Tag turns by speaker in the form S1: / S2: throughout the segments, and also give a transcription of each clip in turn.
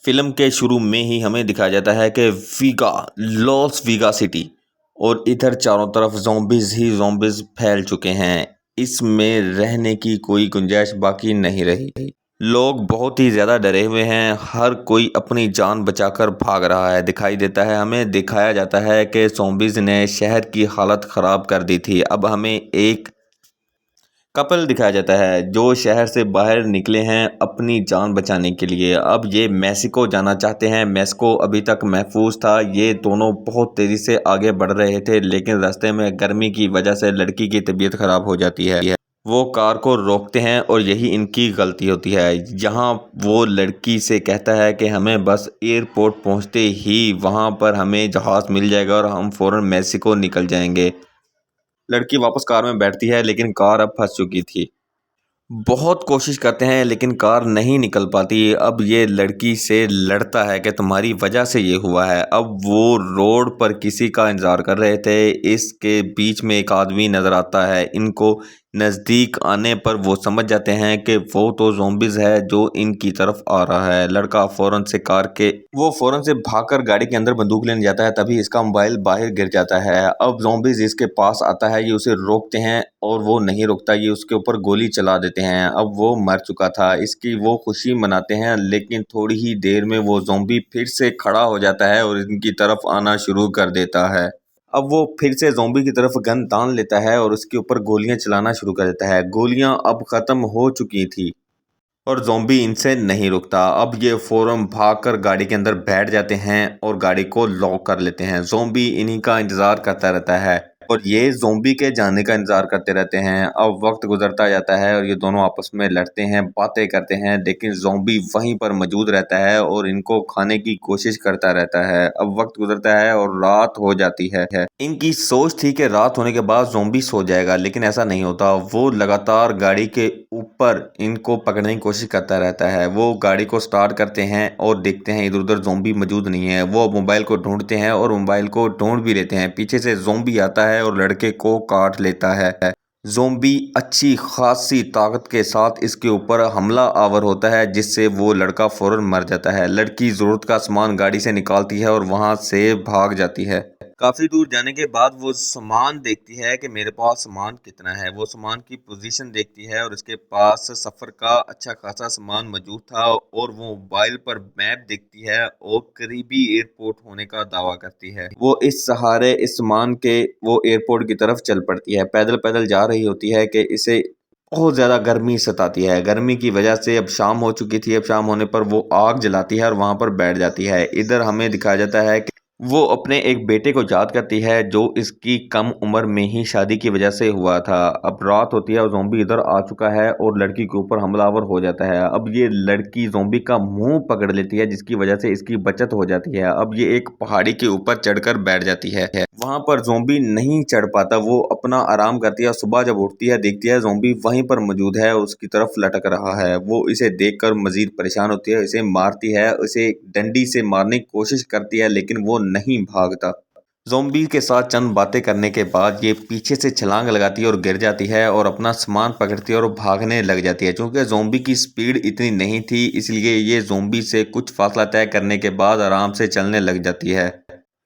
S1: Film के शुरू में ही हमें दिखाया जाता है कि वीगा लॉस वीगा सिटी और इधर चारों तरफ ज़ॉम्बीज़ ही ज़ॉम्बीज़ फैल चुके हैं। इसमें रहने की कोई गुंजाइश बाकी नहीं रही। लोग बहुत ही ज़्यादा डरे हुए हैं। हर कोई अपनी जान बचाकर भाग रहा है। दिखाई देता है, हमें दिखाया जाता है कि ज़ॉम्बीज़ ने शहर की हालत ख़राब कर दी थी। अब हमें एक कपल दिखाया जाता है जो शहर से बाहर निकले हैं अपनी जान बचाने के लिए। अब ये मेक्सिको जाना चाहते हैं। मेक्सिको अभी तक महफूज था। ये दोनों बहुत तेज़ी से आगे बढ़ रहे थे, लेकिन रास्ते में गर्मी की वजह से लड़की की तबीयत ख़राब हो जाती है। वो कार को रोकते हैं और यही इनकी गलती होती है। यहाँ वो लड़की से कहता है कि हमें बस एयरपोर्ट पहुँचते ही वहाँ पर हमें जहाज़ मिल जाएगा और हम फ़ौरन मेक्सिको निकल जाएंगे। लड़की वापस कार में बैठती है, लेकिन कार अब फंस चुकी थी। बहुत कोशिश करते हैं लेकिन कार नहीं निकल पाती। अब ये लड़की से लड़ता है कि तुम्हारी वजह से ये हुआ है। अब वो रोड पर किसी का इंतज़ार कर रहे थे। इसके बीच में एक आदमी नज़र आता है। इनको नज़दीक आने पर वो समझ जाते हैं कि वो तो ज़ॉम्बीज़ है जो इनकी तरफ आ रहा है। लड़का फ़ौरन से भागकर गाड़ी के अंदर बंदूक लेने जाता है, तभी इसका मोबाइल बाहर गिर जाता है। अब ज़ॉम्बीज़ इसके पास आता है, ये उसे रोकते हैं और वो नहीं रुकता। ये उसके ऊपर गोली चला देते हैं। अब वो मर चुका था। इसकी वो खुशी मनाते हैं, लेकिन थोड़ी ही देर में वो ज़ॉम्बी फिर से खड़ा हो जाता है और इनकी तरफ आना शुरू कर देता है। अब वो फिर से ज़ॉम्बी की तरफ गन तान लेता है और उसके ऊपर गोलियां चलाना शुरू कर देता है। गोलियां अब ख़त्म हो चुकी थी और ज़ॉम्बी इनसे नहीं रुकता। अब ये फ़ौरन भागकर गाड़ी के अंदर बैठ जाते हैं और गाड़ी को लॉक कर लेते हैं। ज़ॉम्बी इन्हीं का इंतज़ार करता रहता है और ये ज़ॉम्बी के जाने का इंतज़ार करते रहते हैं। अब वक्त गुजरता जाता है और ये दोनों आपस में लड़ते हैं, बातें करते हैं, लेकिन ज़ॉम्बी वहीं पर मौजूद रहता है और इनको खाने की कोशिश करता रहता है। अब वक्त गुजरता है और रात हो जाती है। इनकी सोच थी कि रात होने के बाद ज़ॉम्बी सो जाएगा, लेकिन ऐसा नहीं होता। वो लगातार गाड़ी के ऊपर इनको पकड़ने की कोशिश करता रहता है। वो गाड़ी को स्टार्ट करते हैं और देखते हैं इधर-उधर ज़ॉम्बी मौजूद नहीं है। वो मोबाइल को ढूंढते हैं और मोबाइल को ढूंढ भी लेते हैं। पीछे से ज़ॉम्बी आता है और लड़के को काट लेता है। ज़ॉम्बी अच्छी खासी ताकत के साथ इसके ऊपर हमला आवर होता है, जिससे वो लड़का फ़ौरन मर जाता है। लड़की ज़रूरत का सामान गाड़ी से निकालती है और वहाँ से भाग जाती है। काफ़ी दूर जाने के बाद वो सामान देखती है कि मेरे पास सामान कितना है। वो सामान की पोजीशन देखती है और उसके पास सफ़र का अच्छा खासा सामान मौजूद था और वो मोबाइल पर मैप देखती है और करीबी एयरपोर्ट होने का दावा करती है। वो इस सहारे इस सामान के वो एयरपोर्ट की तरफ चल पड़ती है। पैदल पैदल जा रही होती है कि इसे बहुत ज़्यादा गर्मी सताती है। गर्मी की वजह से अब शाम हो चुकी थी। अब शाम होने पर वो आग जलाती है और वहाँ पर बैठ जाती है। इधर हमें दिखाया जाता है कि वो अपने एक बेटे को याद करती है जो इसकी कम उम्र में ही शादी की वजह से हुआ था। अब रात होती है और ज़ॉम्बी इधर आ चुका है और लड़की के ऊपर हमलावर हो जाता है। अब ये लड़की ज़ॉम्बी का मुंह पकड़ लेती है, जिसकी वजह से इसकी बचत हो जाती है। अब ये एक पहाड़ी के ऊपर चढ़कर बैठ जाती है। वहां पर ज़ॉम्बी नहीं चढ़ पाता। वो अपना आराम करती है। सुबह जब उठती है देखती है ज़ॉम्बी वहीं पर मौजूद है, उसकी तरफ लटक रहा है। वो इसे देखकर मजीद परेशान होती है, इसे मारती है, उसे डंडी से मारने की कोशिश करती है, लेकिन वो नहीं भागता। ज़ॉम्बी के साथ चंद बातें करने के बाद ये पीछे से छलांग लगाती है और गिर जाती है और अपना सामान पकड़ती है और भागने लग जाती है। चूंकि ज़ॉम्बी की स्पीड इतनी नहीं थी, इसलिए ये ज़ॉम्बी से कुछ फासला तय करने के बाद आराम से चलने लग जाती है।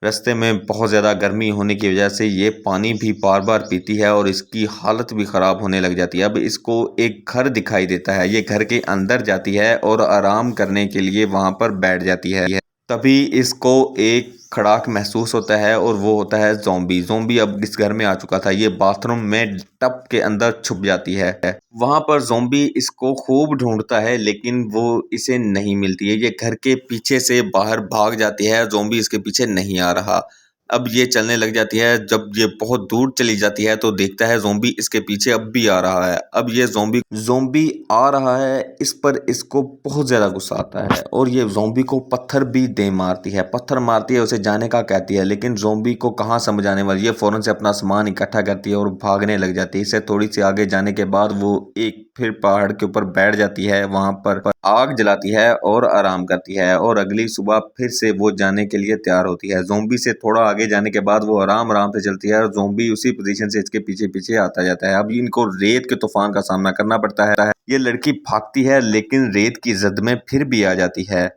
S1: रास्ते में बहुत ज़्यादा गर्मी होने की वजह से ये पानी भी बार बार पीती है और इसकी हालत भी ख़राब होने लग जाती है। अब इसको एक घर दिखाई देता है। ये घर के अंदर जाती है और आराम करने के लिए वहाँ पर बैठ जाती है। तभी इसको एक खड़ाक महसूस होता है और वो होता है ज़ॉम्बी। ज़ॉम्बी अब इस घर में आ चुका था। ये बाथरूम में टब के अंदर छुप जाती है। वहां पर ज़ॉम्बी इसको खूब ढूंढता है, लेकिन वो इसे नहीं मिलती है। ये घर के पीछे से बाहर भाग जाती है। ज़ॉम्बी इसके पीछे नहीं आ रहा। अब ये चलने लग जाती है। जब ये बहुत दूर चली जाती है तो देखता है ज़ॉम्बी इसके पीछे अब भी आ रहा है। अब ये ज़ॉम्बी आ रहा है, इस पर इसको बहुत ज़्यादा गुस्सा आता है और ये ज़ॉम्बी को पत्थर भी दे मारती है। पत्थर मारती है, उसे जाने का कहती है, लेकिन ज़ॉम्बी को कहाँ समझ आने वाली। ये फ़ौरन से अपना सामान इकट्ठा करती है और भागने लग जाती है। इससे थोड़ी सी आगे जाने के बाद वो एक फिर पहाड़ के ऊपर बैठ जाती है। वहां पर आग जलाती है और आराम करती है और अगली सुबह फिर से वो जाने के लिए तैयार होती है। ज़ॉम्बी से थोड़ा आगे जाने के बाद वो आराम आराम से चलती है और ज़ॉम्बी उसी पोजीशन से इसके पीछे पीछे आता जाता है। अब इनको रेत के तूफान का सामना करना पड़ता है। ये लड़की भागती है, लेकिन रेत की जद में फिर भी आ जाती है।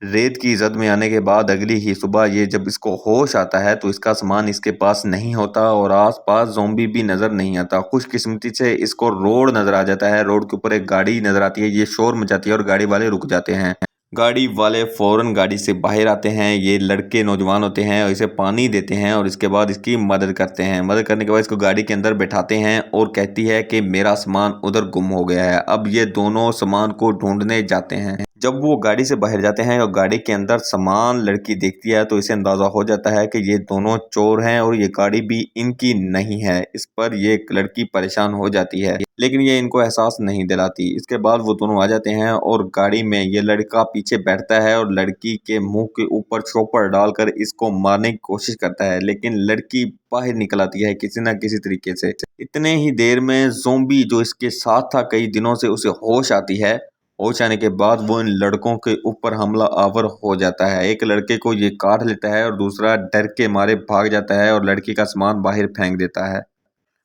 S1: रेत की जद में आने के बाद अगली ही सुबह ये जब इसको होश आता है तो इसका सामान इसके पास नहीं होता और आसपास ज़ॉम्बी भी नज़र नहीं आता। खुशकिस्मती से इसको रोड नज़र आ जाता है। रोड के ऊपर एक गाड़ी नज़र आती है। ये शोर मचाती है और गाड़ी वाले रुक जाते हैं। गाड़ी वाले फ़ौरन गाड़ी से बाहर आते हैं। ये लड़के नौजवान होते हैं और इसे पानी देते हैं और इसके बाद इसकी मदद करते हैं। मदद करने के बाद इसको गाड़ी के अंदर बैठाते हैं और कहती है कि मेरा सामान उधर गुम हो गया है। अब ये दोनों सामान को ढूंढने जाते हैं। जब वो गाड़ी से बाहर जाते हैं और गाड़ी के अंदर सामान लड़की देखती है तो इसे अंदाज़ा हो जाता है कि ये दोनों चोर हैं और ये गाड़ी भी इनकी नहीं है। इस पर ये लड़की परेशान हो जाती है, लेकिन ये इनको एहसास नहीं दिलाती। इसके बाद वो दोनों आ जाते हैं और गाड़ी में ये लड़का पीछे बैठता है और लड़की के मुंह के ऊपर चोपर डालकर इसको मारने की कोशिश करता है, लेकिन लड़की बाहर निकल आती है किसी न किसी तरीके से। इतने ही देर में ज़ॉम्बी जो इसके साथ था कई दिनों से, उसे होश आती है। होश आने के बाद वो इन लड़कों के ऊपर हमला आवर हो जाता है। एक लड़के को ये काट लेता है और दूसरा डर के मारे भाग जाता है और लड़की का सामान बाहर फेंक देता है।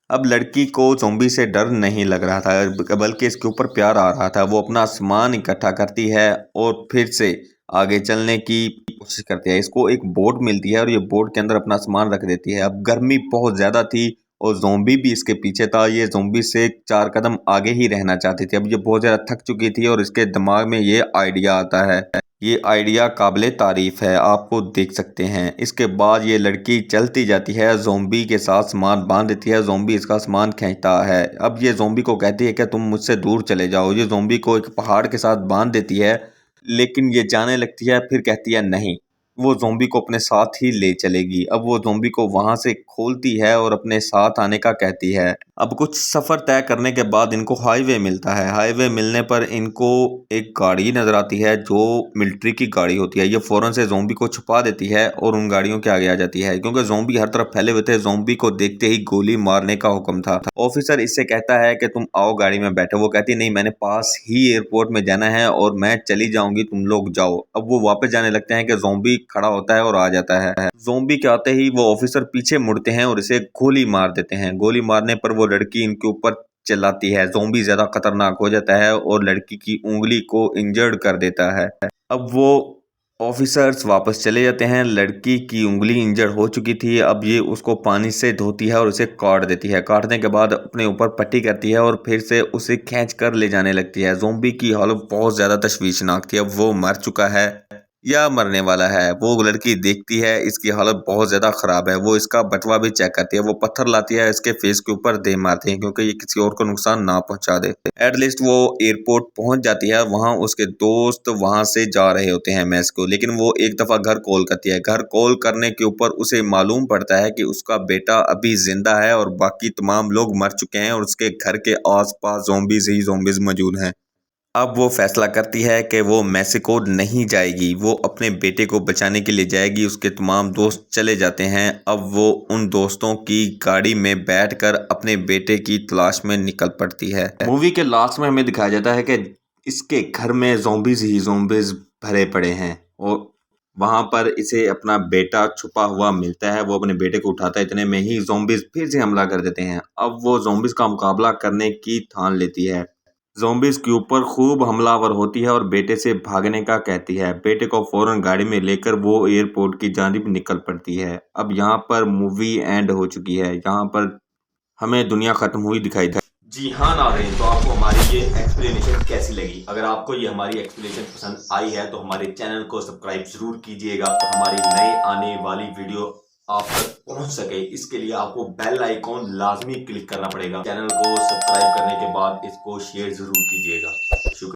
S1: अब लड़की को ज़ॉम्बी से डर नहीं लग रहा था, बल्कि इसके ऊपर प्यार आ रहा था। वो अपना सामान इकट्ठा करती है और फिर से आगे चलने की कोशिश करती है। इसको एक बोट मिलती है और ये बोट के अंदर अपना सामान रख देती है। अब गर्मी बहुत ज़्यादा थी और ज़ॉम्बी भी इसके पीछे था। ये ज़ॉम्बी से 4 कदम आगे ही रहना चाहती थी। अब ये बहुत ज़्यादा थक चुकी थी और इसके दिमाग में ये आइडिया आता है। ये आइडिया काबिले तारीफ है, आपको देख सकते हैं। इसके बाद ये लड़की चलती जाती है, ज़ॉम्बी के साथ सामान बांध देती है। ज़ॉम्बी इसका सामान खींचता है। अब ये ज़ॉम्बी को कहती है कि तुम मुझसे दूर चले जाओ। ये ज़ॉम्बी को एक पहाड़ के साथ बांध देती है, लेकिन ये जाने लगती है, फिर कहती है नहीं, वो ज़ॉम्बी को अपने साथ ही ले चलेगी। अब वो ज़ॉम्बी को वहाँ से खोलती है और अपने साथ आने का कहती है। अब कुछ सफ़र तय करने के बाद इनको हाईवे मिलता है। हाईवे मिलने पर इनको एक गाड़ी नज़र आती है जो मिलिट्री की गाड़ी होती है। ये फ़ौरन से ज़ॉम्बी को छुपा देती है और उन गाड़ियों के आगे आ जाती है, क्योंकि ज़ॉम्बी हर तरफ फैले हुए थे। ज़ॉम्बी को देखते ही गोली मारने का हुक्म था। ऑफिसर इससे कहता है कि तुम आओ गाड़ी में बैठो। वो कहती नहीं, मैंने पास ही एयरपोर्ट में जाना है और मैं चली जाऊंगी, तुम लोग जाओ। अब वो वापस जाने लगते हैं कि ज़ॉम्बी खड़ा होता है और आ जाता है। ज़ॉम्बी के आते ही वो ऑफिसर पीछे मुड़ते हैं और इसे गोली मार देते हैं। गोली मारने पर वो लड़की इनके ऊपर चिल्लाती है। ज़ॉम्बी ज्यादा खतरनाक हो जाता है और लड़की की उंगली को इंजर्ड कर देता है। अब वो ऑफिसर्स वापस चले जाते हैं। लड़की की उंगली इंजर्ड हो चुकी थी। अब ये उसको पानी से धोती है और उसे काट देती है। काटने के बाद अपने ऊपर पट्टी करती है और फिर से उसे खींच कर ले जाने लगती है। ज़ॉम्बी की हालत बहुत ज़्यादा तशवीशनाक थी। अब वो मर चुका है या मरने वाला है। वो लड़की देखती है इसकी हालत बहुत ज़्यादा ख़राब है। वो इसका बटवा भी चेक करती है। वो पत्थर लाती है, इसके फेस के ऊपर दे मारती है, क्योंकि ये किसी और को नुकसान ना पहुंचा दे। एटलीस्ट वो एयरपोर्ट पहुंच जाती है। वहां उसके दोस्त वहां से जा रहे होते हैं मैस को, लेकिन वो एक दफ़ा घर कॉल करती है। घर कॉल करने के ऊपर उसे मालूम पड़ता है कि उसका बेटा अभी जिंदा है और बाकी तमाम लोग मर चुके हैं और उसके घर के आसपास ज़ॉम्बीज़ ही ज़ॉम्बीज़ मौजूद हैं। अब वो फैसला करती है कि वो मेक्सिको नहीं जाएगी, वो अपने बेटे को बचाने के लिए जाएगी। उसके तमाम दोस्त चले जाते हैं। अब वो उन दोस्तों की गाड़ी में बैठकर अपने बेटे की तलाश में निकल पड़ती है। मूवी के लास्ट में हमें दिखाया जाता है कि इसके घर में ज़ॉम्बीज़ ही ज़ॉम्बीज़ भरे पड़े हैं और वहाँ पर इसे अपना बेटा छुपा हुआ मिलता है। वो अपने बेटे को उठाता है, इतने में ही ज़ॉम्बीज़ फिर से हमला कर देते हैं। अब वो ज़ॉम्बीज़ का मुकाबला करने की ठान लेती है। ज़ॉम्बीज़ के ऊपर खूब हमलावर होती है और बेटे से भागने का कहती है। बेटे को फ़ौरन गाड़ी में लेकर वो एयरपोर्ट की जानिब निकल पड़ती है। अब यहाँ पर मूवी एंड हो चुकी है। यहाँ पर हमें दुनिया ख़त्म हुई दिखाई दी। जी हाँ नाज़रीन, तो आपको हमारी ये एक्सप्लेनेशन कैसी लगी? अगर आपको ये हमारी एक्सप्लेनेशन पसंद आई है तो हमारे चैनल को सब्सक्राइब ज़रूर कीजिएगा, तो हमारी नई आने वाली वीडियो आप तक पहुंच सके। इसके लिए आपको बेल आइकॉन लाजमी क्लिक करना पड़ेगा। चैनल को सब्सक्राइब करने के बाद इसको शेयर ज़रूर कीजिएगा। शुक्रिया।